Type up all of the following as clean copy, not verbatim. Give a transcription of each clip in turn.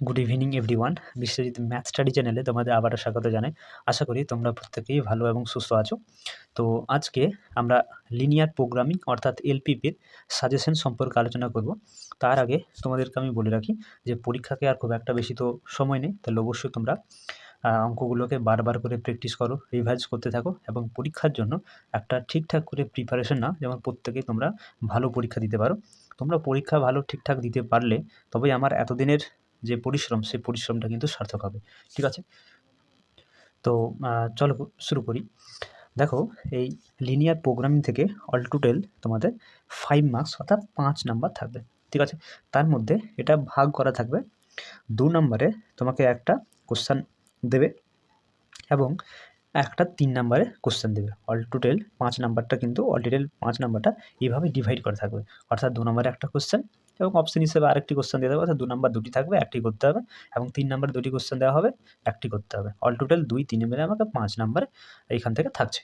Good evening everyone. Biswajit math study চ্যানেলে তোমাদের আবারও স্বাগত জানাই। আশা করি তোমরা প্রত্যেকেই ভালো এবং সুস্থ আছো। তো আজকে আমরা লিনিয়ার প্রোগ্রামিং অর্থাৎ এলপিপির সাজেশন সম্পর্কে আলোচনা করব। তার আগে তোমাদেরকে আমি বলে রাখি যে পরীক্ষাকে আর খুব একটা বেশি তো সময় নেই, তাহলে অবশ্যই তোমরা অঙ্কগুলোকে বারবার করে প্র্যাকটিস করো, রিভাইজ করতে থাকো এবং পরীক্ষার জন্য একটা ঠিকঠাক করে প্রিপারেশন নাও, যেমন প্রত্যেকেই তোমরা ভালো পরীক্ষা দিতে পারো। তোমরা পরীক্ষা ভালো ঠিকঠাক দিতে পারলে তবেই আমার এতদিনের যে পরিশ্রম, সেই পরিশ্রমটা কিন্তু সার্থক হবে। ঠিক আছে? তো চলো শুরু করি। দেখো, এই লিনিয়ার প্রোগ্রামিং থেকে অল টোটাল তোমাদের 5 মার্কস অর্থাৎ 5 নাম্বার থাকবে। ঠিক আছে? তার মধ্যে এটা ভাগ করা থাকবে। 2 নম্বরে তোমাকে একটা কোশ্চেন দেবে এবং একটা 3 নাম্বারে কোশ্চেন দেবে। অল টোটাল 5 নাম্বারটা কিন্তু এইভাবে ডিভাইড করা থাকবে। অর্থাৎ 2 নম্বরে একটা কোশ্চেন এবং অপশন হিসেবে আরেকটি কোশ্চেন দিয়ে দেবে। অর্থাৎ 2 নাম্বার 2টি থাকবে, 1টি করতে হবে এবং 3 নাম্বারে 2টি কোশ্চেন দেওয়া হবে, 1টি করতে হবে। অল টোটাল 2, 3 মিলে আমাকে 5 নাম্বার এইখান থেকে থাকছে।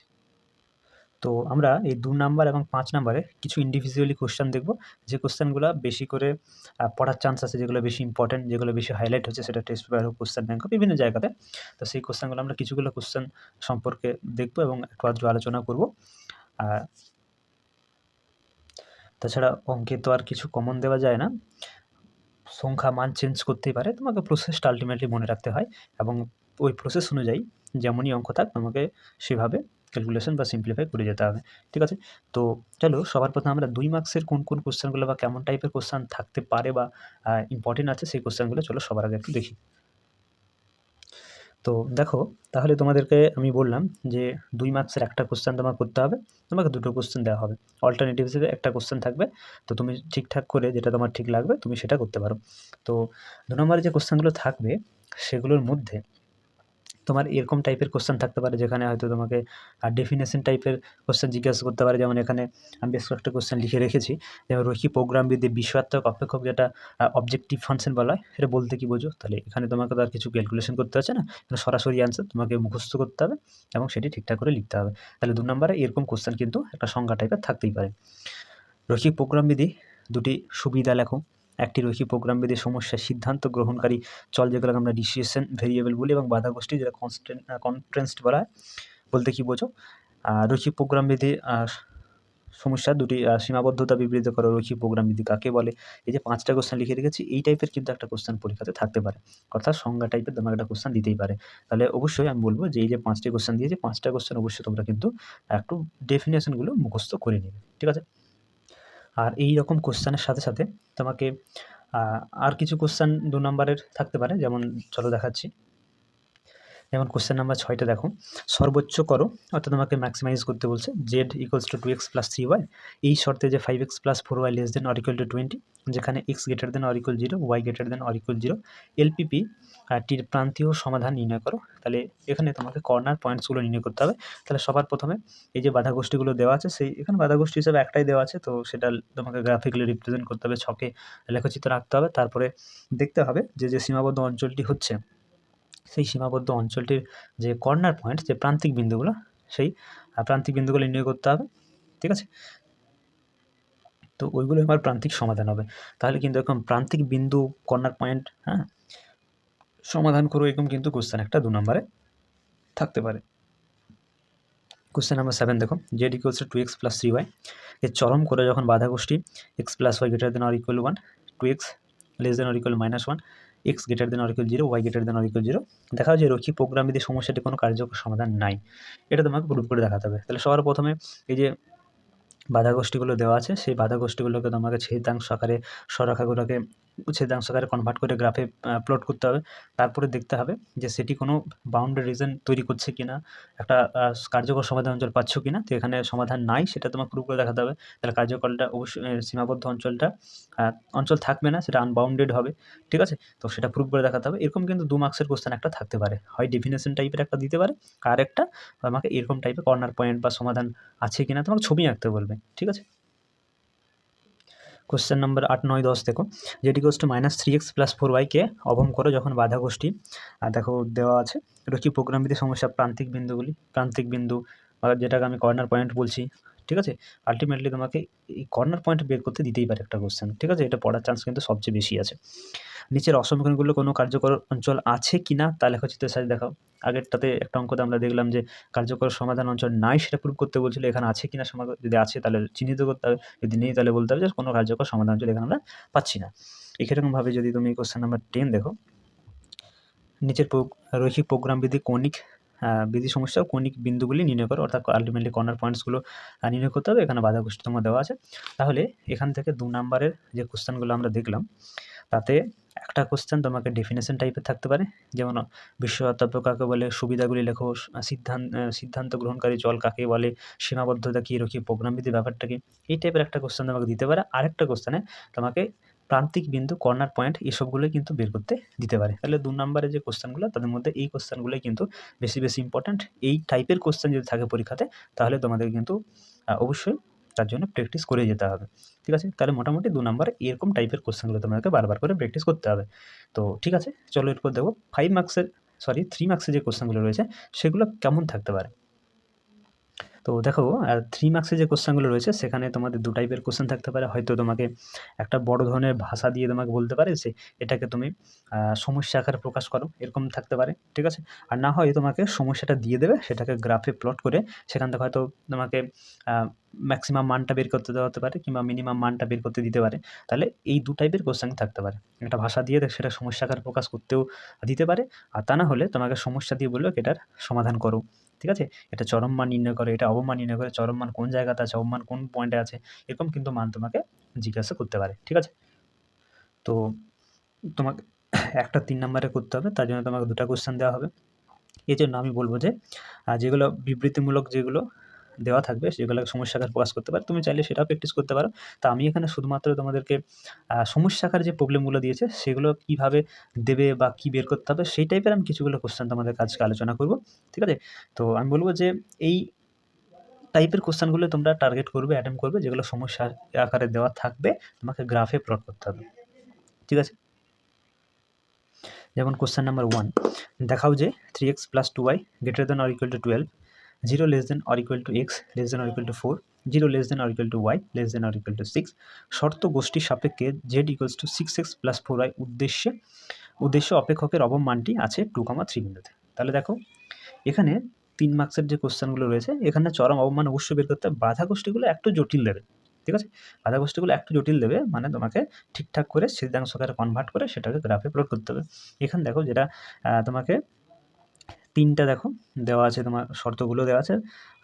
তো আমরা এই 2 নাম্বার এবং 5 নাম্বারে কিছু ইন্ডিভিজুয়ালি কোশ্চেন দেখব, যে কোশ্চেনগুলো বেশি করে পড়ার চান্স আছে, যেগুলো বেশি ইম্পর্টেন্ট, যেগুলো বেশি হাইলাইট হচ্ছে, সেটা টেস্ট পেপার হোক, কোশ্চেন ব্যাংক হোক, বিভিন্ন জায়গাতে। তো সেই কোশ্চেনগুলো আমরা কিছুগুলো কোশ্চেন সম্পর্কে দেখব এবং একটু আধটু আলোচনা করব। আর তাছাড়া অঙ্কে তো আর কিছু কমন দেওয়া যায় না, সংখ্যা মান চেঞ্জ করতেই পারে, তোমাকে প্রসেসটা আলটিমেটলি মনে রাখতে হয় এবং ওই প্রসেস অনুযায়ী যেমনই অঙ্ক থাক তোমাকে সেভাবে ক্যালকুলেশন বা সিম্পলিফাই করে যেতে হবে। ঠিক আছে? তো চলো সবার প্রথমে আমরা 2 মার্কসের কোন কোন কোশ্চেনগুলো বা কেমন টাইপের কোশ্চেন থাকতে পারে বা ইম্পর্টেন্ট আছে সেই কোশ্চেনগুলো চলো সবার আগে একটু দেখি। তো দেখো, তাহলে তোমাদেরকে আমি বললাম যে 2 মার্কসের একটা কোশ্চেন তোমার করতে হবে, তোমাকে 2টো কোশ্চেন দেওয়া হবে। অল্টারনেটিভ হিসেবে একটা কোশ্চেন থাকবে, তো তুমি ঠিকঠাক করে যেটা তোমার ঠিক লাগবে তুমি সেটা করতে পারো। তো 2 নম্বরে যে কোশ্চেনগুলো থাকবে সেগুলোর মধ্যে তোমার এরকম টাইপের কোশ্চেন থাকতে পারে যেখানে হয়তো তোমাকে ডেফিনেশন টাইপের কোশ্চেন জিজ্ঞাসা করতে পারে। যেমন এখানে আমি বেশ কয়েকটা কোশ্চেন লিখে রেখেছি, যেমন রৈখিক প্রোগ্রামবিদ্যায় বিষয়াত্মক অপেক্ষক, যেটা অবজেক্টিভ ফাংশন বলা হয়, সেটা বলতে কী বোঝো? তাহলে এখানে তোমাকে তো আর কিছু ক্যালকুলেশন করতে হচ্ছে না, এখানে সরাসরি অ্যান্সার তোমাকে মুখস্থ করতে হবে এবং সেটি ঠিকঠাক করে লিখতে হবে। তাহলে 2 নম্বরে এরকম কোশ্চেন কিন্তু একটা সংজ্ঞা টাইপের থাকতেই পারে। রৈখিক প্রোগ্রামবিধি দুটি সুবিধা লেখো। একটি রৈখিক প্রোগ্রামবিধির সমস্যার সিদ্ধান্ত গ্রহণকারী চল, যেগুলোকে আমরা ডিসিশন ভেরিয়েবল বলি, এবং বাধাগোষ্ঠী, যেটা কনস্ট্রেন্ট বলা হয়, বলতে কী বোঝো? রৈখিক প্রোগ্রামবিধি সমস্যা দুটি সীমাবদ্ধতা বিবৃত করো। রৈখিক প্রোগ্রামবিধি কাকে বলে? এই যে 5টা কোশ্চেন লিখে রেখেছি, এই টাইপের কিন্তু একটা কোশ্চেন পরীক্ষাতে থাকতে পারে, অর্থাৎ সংজ্ঞা টাইপের তোমাকে একটা কোশ্চেন দিতেই পারে। তাহলে অবশ্যই আমি বলব যে এই যে 5টি কোশ্চেন দিয়েছি, 5টা কোশ্চেন অবশ্যই তোমরা কিন্তু একটু ডেফিনেশনগুলো মুখস্থ করে নেবে। ঠিক আছে? আর এই রকম কোশ্চেনের সাথে সাথে তোমাকে আর কিছু কোশ্চেন 2 নম্বরের থাকতে পারে, যেমন চলো দেখাচ্ছি। যেমন কোশ্চেন নাম্বার 6টা দেখো, সর্বোচ্চ করো, অর্থাৎ তোমাকে ম্যাক্সিমাইজ করতে বলছে। z = 2x + 3y, এই শর্তে যে 5x + 4y <= 20, যেখানে x > or 0, y > or 0, LPP টির প্রান্তীয় সমাধান নির্ণয় করো। তাহলে এখানে তোমাকে কর্নার পয়েন্টসগুলো নির্ণয় করতে হবে। তাহলে সবার প্রথমে এই যে বাধাগোষ্ঠীগুলো দেওয়া আছে, সেই এখানে বাধাগোষ্ঠী হিসাবে একটাই দেওয়া আছে, তো সেটা তোমাকে গ্রাফিক্যালি রিপ্রেজেন্ট করতে হবে, ছকে লেখচিত্র আঁকতে হবে। তারপরে দেখতে হবে যে সীমাবদ্ধ অঞ্চলটি হচ্ছে, সেই সীমাবদ্ধ অঞ্চলটির যে কর্নার পয়েন্ট, যে প্রান্তিক বিন্দুগুলো, সেই প্রান্তিক বিন্দুগুলো নির্ণয় করতে হবে। ঠিক আছে? তো ওইগুলো আমার প্রান্তিক সমাধান হবে। তাহলে কিন্তু এরকম প্রান্তিক বিন্দু, কর্নার পয়েন্ট, সমাধান করো, এরকম কিন্তু কোশ্চেন একটা 2 নম্বরে থাকতে পারে। কোশ্চেন নাম্বার 7 দেখো, z = 2x + 3y, এর চরম করে যখন বাধাগোষ্ঠী x + y > or 1, 2x <= -1, x > or 0, y > or 0, দেখাও যে রৈখিক প্রোগ্রামবিধি সমস্যাটি কোনো কার্যকর সমাধান নাই। এটা তোমাকে প্রুভ করে দেখাতে হবে। তাহলে সবার প্রথমে এই যে বাধাগোষ্ঠীগুলো দেওয়া আছে, সেই বাধাগোষ্ঠীগুলোকে তোমাকে ছেদাংশ আকারে, স্বরেখাগুলোকে ছেদাংশ আকারে কনভার্ট করে গ্রাফে প্লট করতে হবে। তারপরে দেখতে হবে যে সেটি কোনো বাউন্ডারি রিজন তৈরি করছে কিনা, একটা কার্যকর সমাধান অঞ্চল পাচ্ছ কিনা। তো এখানে সমাধান নাই, সেটা তোমাকে প্রুভ করে দেখাতে হবে। তাহলে কার্যকরটা অবশ্যই সীমাবদ্ধ অঞ্চল থাকবে না, সেটা আনবাউন্ডেড হবে। ঠিক আছে? তো সেটা প্রুভ করে দেখাতে হবে। এরকম কিন্তু 2 মার্কসের কোশ্চেন একটা থাকতে পারে, হয় ডেফিনেশন টাইপের একটা দিতে পারে, আর একটা আমাকে এরকম টাইপের কর্নার পয়েন্ট বা সমাধান আছে কিনা তোমাকে ছবি আঁকতে বলবে। ঠিক আছে? কোশ্চেন নাম্বার 8, 9, 10 দেখো, z = -3x + 4y কে অবম করো যখন বাধাগোষ্ঠী, দেখো দেওয়া আছে রৈখিক প্রোগ্রামবিধি সমস্যা প্রান্তিক বিন্দু, যেটাকে আমি কর্নার পয়েন্ট বলছি, ঠিক আছে? আল্টিমেটলি তোমাকে এই কর্নার পয়েন্ট বের করতে দিতেই পারে একটা কোশ্চেন, ঠিক আছে? এটা পড়ার চান্স কিন্তু সবচেয়ে বেশি আছে। নিচের অসমীকরণগুলো কোনো কার্যকর অঞ্চল আছে কিনা তা লেখচিত্রের সাহায্যে দেখাও। আগেরটাতে একটা অঙ্কতে আমরা দেখলাম যে কার্যকর সমাধান অঞ্চল নাই সেটা প্রুভ করতে বলছিল। এখানে আছে কিনা যদি আছে তাহলে চিহ্নিত করতে হবে, যদি নেই তাহলে বলতে হবে যে কোনো কার্যকর সমাধান অঞ্চল এখানে আমরা পাচ্ছি না। এরকমভাবে যদি তুমি কোশ্চেন নাম্বার 10 দেখো, নিচের রৈখিক প্রোগ্রামবিধি কৌণিক বিধি সমস্যা ও কৌণিক বিন্দুগুলি নির্ণয় করো, অর্থাৎ আল্টিমেটলি কর্নার পয়েন্টসগুলো নির্ণয় করতে হবে। এখানে বাধা গোষ্ঠী তোমার দেওয়া আছে। তাহলে এখান থেকে 2 নাম্বারের যে কোশ্চেনগুলো আমরা দেখলাম, তাতে একটা কোশ্চেন তোমাকে ডেফিনেশন টাইপের থাকতে পারে, যেমন বিশ্বতাপ্য কাকে বলে, সুবিধাগুলি লেখো, সিদ্ধান্ত গ্রহণকারী চল কাকে বলে, সীমাবদ্ধতা কী, রৈখিক প্রোগ্রামবিধি ব্যাপারটা কি, এই টাইপের একটা কোশ্চেন তোমাকে দিতে পারে। আরেকটা কোশ্চেনে তোমাকে প্রান্তিক বিন্দু, কর্নার পয়েন্ট এসবগুলোই কিন্তু বের করতে দিতে পারে। তাহলে 2 নম্বরের যে কোশ্চেনগুলো তাদের মধ্যে এই কোশ্চেনগুলোই কিন্তু বেশি ইম্পর্ট্যান্ট। এই টাইপের কোশ্চেন যদি থাকে পরীক্ষাতে তাহলে তোমাদের কিন্তু অবশ্যই তার জন্য প্র্যাকটিস করে যেতে হবে, ঠিক আছে? তাহলে মোটামুটি 2 নম্বরে এরকম টাইপের কোশ্চেনগুলো তোমাদেরকে বারবার করে প্র্যাকটিস করতে হবে। তো ঠিক আছে, চলো এরপর দেখো 3 মার্কসের যে কোশ্চেনগুলো রয়েছে সেগুলো কেমন থাকতে পারে। তো দেখো 3 মার্কসের যে কোশ্চেনগুলো রয়েছে সেখানে তোমাদের 2 টাইপের কোশ্চেন থাকতে পারে। হয়তো তোমাকে একটা বড় ধরনের ভাষা দিয়ে তোমাকে বলতে পারে যে এটাকে তুমি সমস্যা আকারে প্রকাশ করো, এরকম থাকতে পারে, ঠিক আছে? আর না হয় তোমাকে সমস্যাটা দিয়ে দেবে, সেটাকে গ্রাফে প্লট করে সেখান থেকে হয়তো তোমাকে ম্যাক্সিমাম মানটা বের করতে দেওয়া হতে পারে কিংবা মিনিমাম মানটা বের করতে দিতে পারে। তাহলে এই 2 টাইপের কোশ্চেন থাকতে পারে। একটা ভাষা দিয়ে সেটা সমস্যা আকারে প্রকাশ করতেও দিতে পারে, আর তা না হলে তোমাকে সমস্যা দিয়ে বললো এটার সমাধান করো, ঠিক আছে? এটা চরম মান নির্ণয় করে, এটা অবমান নির্ণয় করে, চরম মান কোন জায়গাতে আছে, অবমান কোন পয়েন্টে আছে, এরকম কিন্তু মান তোমাকে জিজ্ঞাসা করতে পারে, ঠিক আছে? তো তোমাকে একটা 3 নাম্বারে করতে হবে, তার জন্য তোমাকে 2টা কোশ্চেন দেওয়া হবে। এজন্য আমি বলব যে যেগুলো বিবৃতিমূলক যেগুলো দেওয়া থাকবে সেগুলো সমস্যা আকারে প্রকাশ করতে পারে, তুমি চাইলে সেটাও প্র্যাকটিস করতে পারো। তো আমি এখানে শুধুমাত্র তোমাদেরকে সমস্যা আকারে যে প্রবলেমগুলো দিয়েছে সেগুলো কীভাবে দেবে বা কী বের করতে হবে সেই টাইপের আমি কিছুগুলো কোশ্চেন তোমাদের আজকে আলোচনা করব, ঠিক আছে? তো আমি বলব যে এই টাইপের কোশ্চেনগুলো তোমরা টার্গেট করবে, অ্যাটেম্প্ট করবে, যেগুলো সমস্যা আকারে দেওয়া থাকবে, তোমাকে গ্রাফে প্লট করতে হবে, ঠিক আছে? যেমন কোশ্চেন নাম্বার 1, দেখাও যে 3x + 2y > = 12, 0 <= x <= 4, 0 <= y <= 6, শর্ত গোষ্ঠীর সাপেক্ষে z = 6x + 4y উদ্দেশ্য অপেক্ষকের অবম মানটি আছে 2,3 বিন্দুতে। তাহলে দেখো এখানে 3 মার্কসের যে কোশ্চেনগুলো রয়েছে এখানে চরম অবমান অবশ্যই বের করতে হবে। বাধা গোষ্ঠীগুলো একটু জটিল দেবে, ঠিক আছে? বাধা গোষ্ঠীগুলো একটু জটিল দেবে, মানে তোমাকে ঠিকঠাক করে সিদ্ধাংশ আকারে কনভার্ট করে সেটাকে গ্রাফে প্লট করতে হবে। এখানে দেখো যেটা তোমাকে 3টা দেখো দেওয়া আছে, তোমার শর্তগুলো দেওয়া আছে,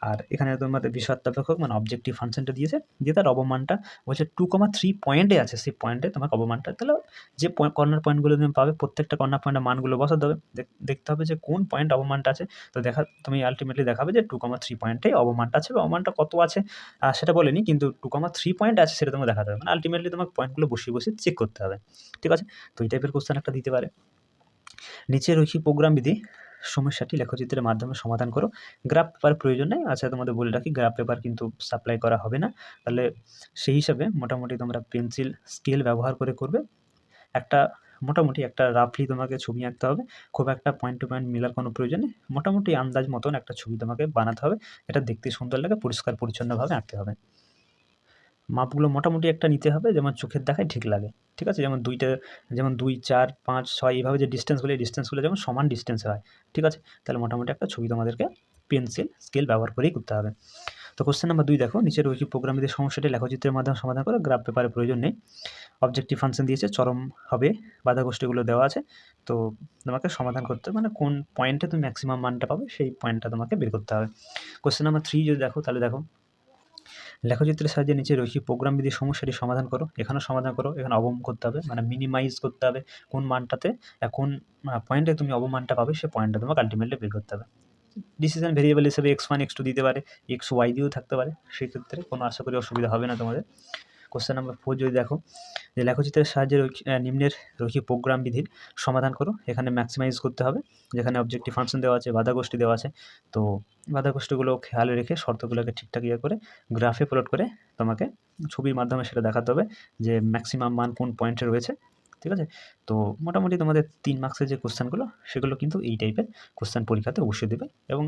আর এখানে তোমাদের বিষয়াত্মক মানে অবজেক্টিভ ফাংশনটা দিয়েছে, দিয়ে তার অবমানটা বলছে 2,3 পয়েন্টে আছে, সেই পয়েন্টে তোমাকে অবমানটা, তাহলে যে কর্নার পয়েন্টগুলো তুমি পাবে প্রত্যেকটা কর্নার পয়েন্টের মানগুলো বসাতে হবে, দেখতে হবে যে কোন পয়েন্ট অবমানটা আছে। তো তুমি আলটিমেটলি দেখাবে যে 2,3 পয়েন্টে অবমানটা আছে, বা অবমানটা কত আছে সেটা বলেনি, কিন্তু 2,3 পয়েন্ট আছে সেটা তোমাকে দেখাতে হবে। মানে আলটিমেটলি তোমাকে পয়েন্টগুলো বসিয়ে চেক করতে হবে, ঠিক আছে? তো এই টাইপের কোশ্চেন একটা দিতে পারে। নিচে রৈখিক প্রোগ্রামবিধি সমস্যাটি লেখচিত্রের মাধ্যমে সমাধান করো। গ্রাফ পেপার প্রয়োজন নেই। আচ্ছা, তোমাদের বলে রাখি গ্রাফ পেপার কিন্তু সাপ্লাই করা হবে না। তাহলে সেই হিসাবে মোটামুটি তোমরা পেন্সিল স্কেল ব্যবহার করে করবে। মোটামুটি একটা রাফলি তোমাকে ছবি আঁকতে হবে। খুব একটা পয়েন্ট টু পয়েন্ট মেলার কোনো প্রয়োজন নেই। মোটামুটি আন্দাজ মতন একটা ছবি তোমাকে বানাতে হবে। এটা দেখতে সুন্দর লাগে, পরিষ্কার পরিচ্ছন্নভাবে আঁকতে হবে। মাপগুলো মোটামুটি একটা নিতে হবে যেমন চোখের দেখায় ঠিক লাগে, ঠিক আছে? যেমন 2, 4, 5, 6 এইভাবে যে ডিসটেন্সগুলো, এই ডিসটেন্সগুলো যেমন সমান ডিসটেন্সে হয়, ঠিক আছে? তাহলে মোটামুটি একটা ছবি তোমাদেরকে পেন্সিল স্কেল ব্যবহার করেই করতে হবে। তো কোশ্চেন নাম্বার 2 দেখো, নিচের রৈখিক প্রোগ্রামবিধির সমস্যাটি লেখচিত্রের মাধ্যমে সমাধান করো। গ্রাফ পেপারের প্রয়োজন নেই। অবজেক্টিভ ফাংশন দিয়েছে, চরম হবে, বাধা গোষ্ঠীগুলো দেওয়া আছে। তো তোমাকে সমাধান করতে হবে, মানে কোন পয়েন্টে তুমি ম্যাক্সিমাম মানটা পাবে সেই পয়েন্টটা তোমাকে বের করতে হবে। কোশ্চেন নাম্বার 3 যদি দেখো, তাহলে দেখো লেখচিত্রের সাহায্যে নিচে রৈখিক প্রোগ্রামবিধির সমস্যাটি সমাধান করো। এখানেও সমাধান করো, এখানে অবম করতে হবে, মানে মিনিমাইজ করতে হবে কোন মানটাতে কোন পয়েন্টে তুমি অবমানটা পাবে সেই পয়েন্টটা তোমাকে আলটিমেটলি বের করতে হবে। ডিসিশন ভেরিয়েবল হিসেবে x1, x2 দিতে পারে, xy দিয়েও থাকতে পারে, সেক্ষেত্রে কোনো আশা করি অসুবিধা হবে না তোমাদের। কোশ্চেন নাম্বার 4 যদি দেখো, যে লেখচিত্রের সাহায্যে নিম্নের রৈখিক প্রোগ্রামবিধির সমাধান করো। এখানে ম্যাক্সিমাইজ করতে হবে, যেখানে অবজেক্টিভ ফাংশন দেওয়া আছে, বাধা গোষ্ঠী দেওয়া আছে। তো বাধা গোষ্ঠীগুলো খেয়াল রেখে শর্তগুলোকে ঠিকঠাক করে গ্রাফে প্লট করে তোমাকে ছবির মাধ্যমে সেটা দেখাতে হবে যে ম্যাক্সিমাম মান কোন পয়েন্টে রয়েছে, ঠিক আছে? তো মোটামুটি তোমাদের 3 মার্কসের যে কোশ্চেনগুলো সেগুলো কিন্তু এই টাইপের কোশ্চেন পরীক্ষাতে অবশ্যই দেবে, এবং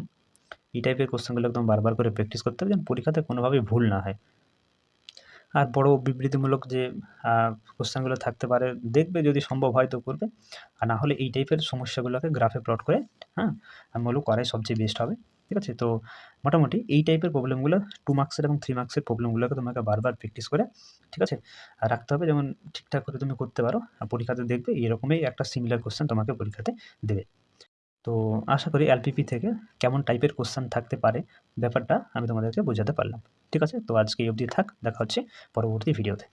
এই টাইপের কোশ্চেনগুলো একদম বারবার করে প্র্যাকটিস করতে হবে যেন পরীক্ষাতে কোনোভাবেই ভুল না হয়। আর বড় বিবৃতিমূলক যে কোশ্চেনগুলো থাকতে পারে, দেখবে যদি সম্ভব হয় তো করবে। আর না হলে এই টাইপের সমস্যাগুলোকে গ্রাফে প্লট করে, হ্যাঁ? আমি বলব করাই সবচেয়ে বেস্ট হবে। ঠিক আছে? তো মোটামুটি এই টাইপের প্রবলেমগুলো 2 মার্কসের এবং 3 মার্কসের প্রবলেমগুলোকে তোমাকে বারবার প্র্যাকটিস করে, ঠিক আছে? রাখতে হবে যেমন ঠিকঠাক করে তুমি করতে পারো। আর পরীক্ষাতে দেখবে এরকমই একটা সিমিলার কোশ্চেন তোমাকে পরীক্ষাতে দেবে। তো আশা করি এলপিপি থেকে কেমন টাইপের কোশ্চেন থাকতে পারে ব্যাপারটা আমি তোমাদেরকে বোঝাতে পারলাম। ঠিক আছে? তো আজকে এই অবধি থাক। দেখা হচ্ছে পরবর্তী ভিডিওতে।